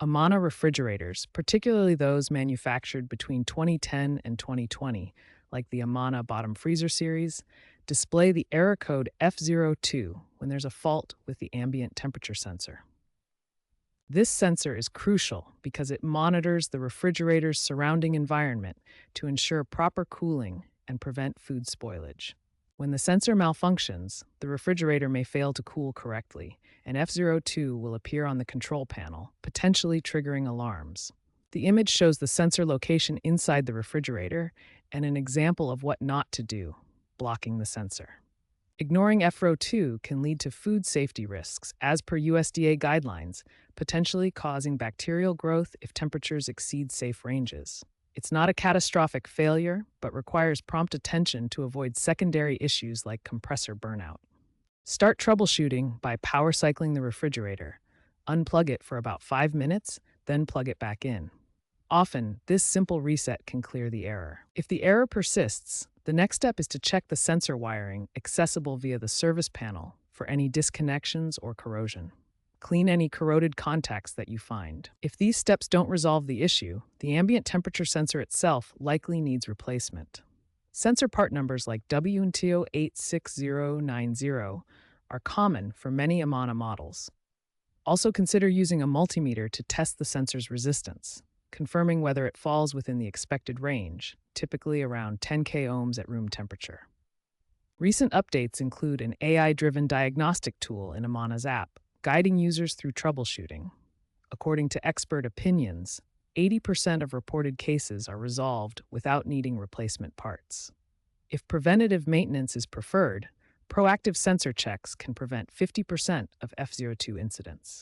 Amana refrigerators, particularly those manufactured between 2010 and 2020, like the Amana Bottom Freezer series, display the error code F02 when there's a fault with the ambient temperature sensor. This sensor is crucial because it monitors the refrigerator's surrounding environment to ensure proper cooling and prevent food spoilage. When the sensor malfunctions, the refrigerator may fail to cool correctly, and F02 will appear on the control panel, potentially triggering alarms. The image shows the sensor location inside the refrigerator and an example of what not to do, blocking the sensor. Ignoring F02 can lead to food safety risks, as per USDA guidelines, potentially causing bacterial growth if temperatures exceed safe ranges. It's not a catastrophic failure, but requires prompt attention to avoid secondary issues like compressor burnout. Start troubleshooting by power cycling the refrigerator. Unplug it for about 5 minutes, then plug it back in. Often, this simple reset can clear the error. If the error persists, the next step is to check the sensor wiring accessible via the service panel for any disconnections or corrosion. Clean any corroded contacts that you find. If these steps don't resolve the issue, the ambient temperature sensor itself likely needs replacement. Sensor part numbers like WNTO 86090 are common for many Amana models. Also consider using a multimeter to test the sensor's resistance, confirming whether it falls within the expected range, typically around 10 k ohms at room temperature. Recent updates include an AI-driven diagnostic tool in Amana's app, guiding users through troubleshooting. According to expert opinions, 80% of reported cases are resolved without needing replacement parts. If preventative maintenance is preferred, proactive sensor checks can prevent 50% of F02 incidents.